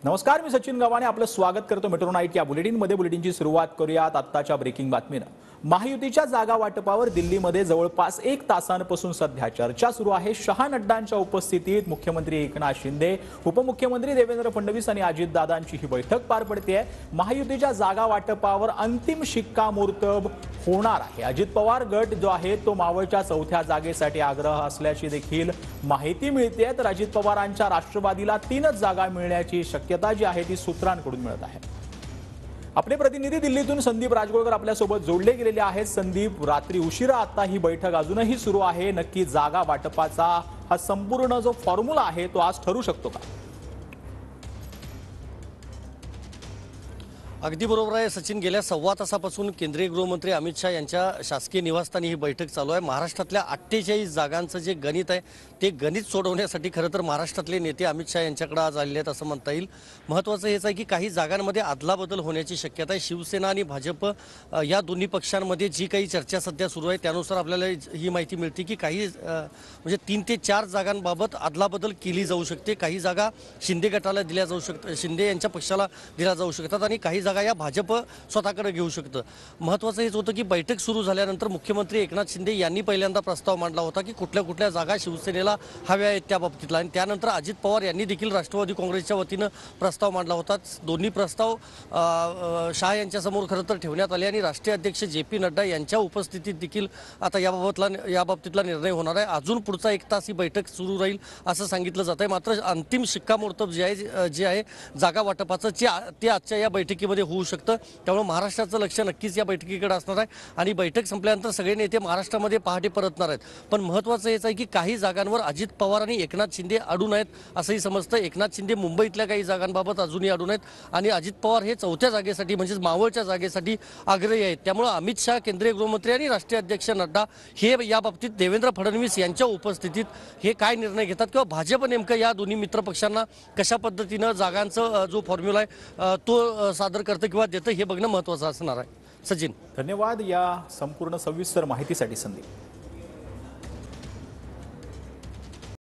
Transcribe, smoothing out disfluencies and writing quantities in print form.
नमस्कार, मी सचिन गव्हाणे आपलं स्वागत करतो मेट्रो नाईट या बुलेटिनमध्ये। बुलेटिनची सुरुवात करूयात आत्ताच्या ब्रेकिंग बातमीनं। महायुतीच्या जागा वाटपावर दिल्लीमध्ये जवळपास 1 तासांपासून सध्या चर्चा सुरू आहे। शहा नड्डांच्या उपस्थितीत मुख्यमंत्री एकनाथ शिंदे, उपमुख्यमंत्री देवेंद्र फडणवीस आणि अजितदादांची ही बैठक पार पडते। महायुतीच्या जागा वाटपावर अंतिम शिक्कामोर्तब होणार आहे। अजित पवार गट जो आहे तो मावळच्या 4थ्या जागेसाठी आग्रह असल्याची देखील माहिती मिळते। तर अजित पवारांच्या राष्ट्रवादीला 3च जागा मिळण्याची शक्यता जी आहे ती सूत्रांकडून मिळत आहे। आपले प्रतिनिधी दिल्लीतून संदीप राजगोळकर आपल्यासोबत जोडले गेलेले आहेत। संदीप, रात्री उशिरा आता ही बैठक अजूनही सुरू आहे। नक्की जागा वाटपाचा हा संपूर्ण जो फॉर्म्युला आहे तो आज ठरू शकतो का? अगदी बरोबर आहे सचिन। गेल्या सव्वा तासापासून केंद्रीय गृहमंत्री अमित शाह यांच्या शासकीय निवासस्थानी ही बैठक चालू आहे। महाराष्ट्रातल्या 48 जागांचं जे गणित आहे ते गणित सोडवण्यासाठी खरं तर महाराष्ट्रातले नेते अमित शाह यांच्याकडे आज आलेले आहेत असं म्हणता येईल। महत्त्वाचं हेच आहे की काही जागांमध्ये अदलाबदल होण्याची शक्यता आहे। शिवसेना आणि भाजप या दोन्ही पक्षांमध्ये जी काही चर्चा सध्या सुरू आहे त्यानुसार आपल्याला ही माहिती मिळते की काही म्हणजे 3 ते 4 जागांबाबत अदलाबदल केली जाऊ शकते। काही जागा शिंदे गटाला दिल्या जाऊ शकतात, शिंदे यांच्या पक्षाला दिल्या जाऊ शकतात आणि काही जागा या भाजप स्वतःकडे घेऊ शकतं। महत्त्वाचं हेच होतं की बैठक सुरू झाल्यानंतर मुख्यमंत्री एकनाथ शिंदे यांनी पहिल्यांदा प्रस्ताव मांडला होता की कुठल्या कुठल्या जागा शिवसेनेला हव्या आहेत त्या बाबतीतला, आणि त्यानंतर अजित पवार यांनी देखील राष्ट्रवादी काँग्रेसच्या वतीनं प्रस्ताव मांडला होता। दोन्ही प्रस्ताव शाह यांच्यासमोर खरं तर ठेवण्यात आले आणि राष्ट्रीय अध्यक्ष JP नड्डा यांच्या उपस्थितीत देखील आता याबाबतीतला निर्णय होणार आहे। अजून पुढचा 1 तास ही बैठक सुरू राहील असं सांगितलं जात आहे। मात्र अंतिम शिक्कामोर्तब जे आहे जागा वाटपाचं ते आजच्या या बैठकीमध्ये होऊ शकतं। त्यामुळे महाराष्ट्राचं लक्ष नक्कीच या बैठकीकडे असणार आहे आणि बैठक संपल्यानंतर सगळे नेते महाराष्ट्रामध्ये पहाटे परतणार आहेत। पण महत्त्वाचं हेच आहे की काही जागांवर अजित पवार आणि एकनाथ शिंदे अडून आहेत असंही समजतं। एकनाथ शिंदे मुंबईतल्या काही जागांबाबत अजूनही अडून आहेत आणि अजित पवार हे 4थ्या जागेसाठी म्हणजेच मावळच्या जागेसाठी आग्रही आहेत। त्यामुळे अमित शाह, केंद्रीय गृहमंत्री आणि राष्ट्रीय अध्यक्ष नड्डा हे याबाबतीत देवेंद्र फडणवीस यांच्या उपस्थितीत हे काय निर्णय घेतात किंवा भाजप नेमकं या दोन्ही मित्रपक्षांना कशा पद्धतीनं जागांचा जो फॉर्म्युला आहे तो सादर करतं किंवा देतं हे बघणं महत्त्वाचं असणार आहे। सचिन, धन्यवाद या संपूर्ण सविस्तर माहितीसाठी संदीप।